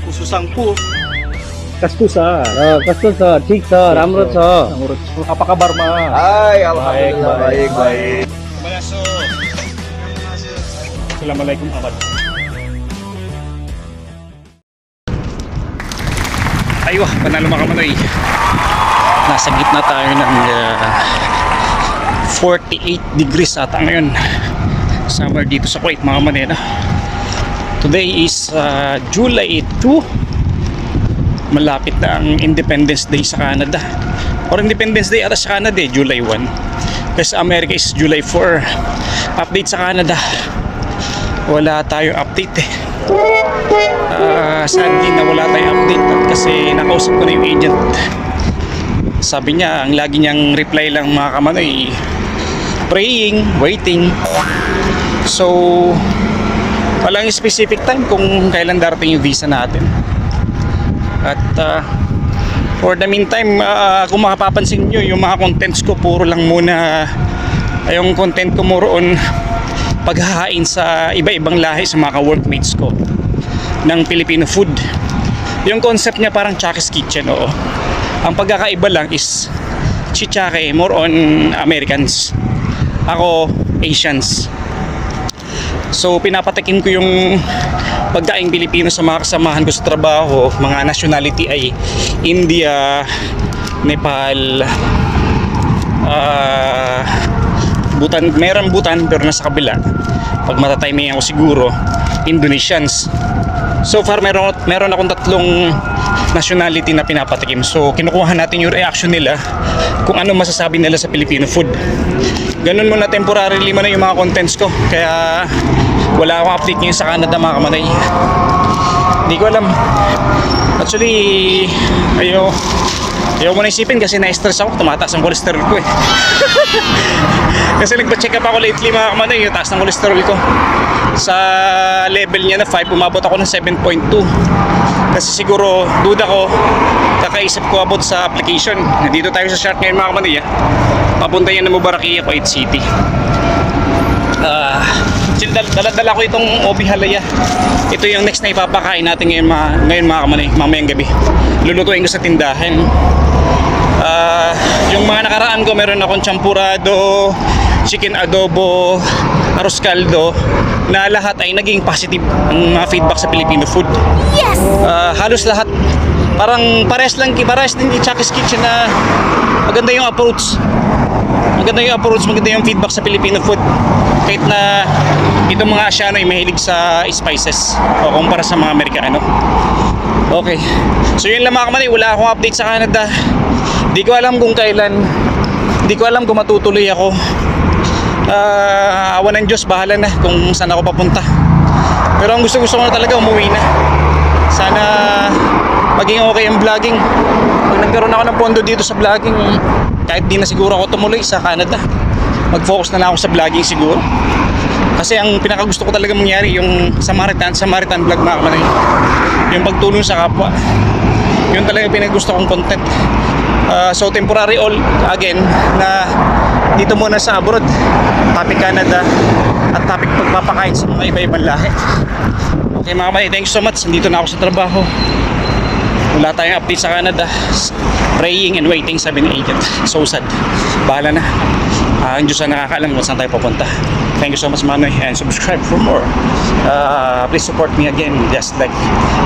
Ususangpu. कस्तो छ कस्तो छ ठीक छ राम्रो छ Apa kabar Mas? Hai, alhamdulillah baik. Assalamualaikum kabar. Aywa, panalo mga kamanoy. Nasa gitna tayo ng 48 degrees ata ngayon. Summer dito sa Kuwait mga kamanoy. Today is July 2. Malapit na ang Independence Day sa Canada, or Independence Day ata sa Canada July 1, kasi sa America is July 4. Update sa Canada, wala tayong update sadly na wala tayong update, kasi nakausap ko na yung agent. Sabi niya ang lagi niyang reply lang mga kamanoy, praying, waiting. So walang specific time kung kailan darating yung visa natin. At for the meantime, kung makapapansin nyo, yung mga contents ko puro lang muna, yung content ko more on paghahain sa iba-ibang lahi sa mga workmates ko ng Filipino food. Yung concept niya parang Chucky's Kitchen, oo. Ang pagkakaiba lang is si Chucky more on Americans, ako Asians. So pinapatikim ko yung pagkaing Pilipino sa mga kasamahan ko sa trabaho. Mga nationality ay India, Nepal, Bhutan. Meron Bhutan pero nasa kabila. Pag matatiming ako siguro, Indonesians. So far meron akong 3 nationality na pinapatikim. So kinukuha natin yung reaction nila kung ano masasabi nila sa Filipino food. Ganun muna, temporarily muna yung mga contents ko. Kaya wala akong update ngayon sa Canada mga kamanay. Hindi ko alam. Actually, ayaw mo na isipin kasi na-stress ako. Tumataas ang cholesterol ko Kasi nagpa-check up ako lately mga kamanay, yung taas ng cholesterol ko. Sa level niya na 5, umabot ako ng 7.2. Kasi siguro, duda ko, kakaisip ko about sa application. Nandito tayo sa short ngayon mga kamanay. Papunta yan ng Mubarakia, Kuwait City. Dala ko itong Obi Halaya. Ito yung next na ipapakain natin ngayon mga kamanay, mamayang gabi. Lulutuin ko sa tindahan. Yung mga nakaraan ko, meron akong champurado, chicken adobo, arroz caldo, na lahat ay naging positive ang mga feedback sa Filipino food. Yes! Halos lahat. Parang pares din yung Chucky's Kitchen na maganda yung approach. Maganda yung feedback sa Filipino food. Kahit na itong mga Asiano ay mahilig sa spices o kumpara sa mga Amerikano. Okay. So yun lang mga kamanay, wala akong update sa Canada. Di ko alam kung kailan. Di ko alam kung matutuloy ako. Awan ng Diyos, bahala na kung saan ako papunta. Pero ang gusto ko na talaga, umuwi na. Sana maging okay ang vlogging. Pag nagkaroon ako ng pondo dito sa vlogging, kahit di na siguro ako tumuloy sa Canada, mag-focus na lang ako sa vlogging siguro. Kasi ang pinakagusto ko talaga mangyari yung Samaritan vlog mga kamanay. Yung pagtulong sa kapwa. Yun talaga pinakagusto kong content. So temporary all again na dito muna sa abroad. Topic Canada at topic pagpapakain sa mga iba-ibang lahi. Okay mga kamanay, thank you so much. Nandito na ako sa trabaho. Wala tayong update sa Canada. Praying and waiting, sabi ni agent. So sad. Bahala na. Ang Diyos ang nakakaalam kung saan tayo papunta. Thank you so much Manoy, and subscribe for more. Please support me again, just like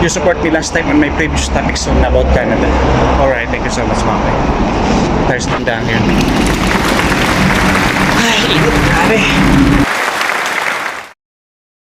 you support me last time on my previous topics about Canada. Alright, thank you so much Manoy. There's tandaan yun. Ay, init, grabe.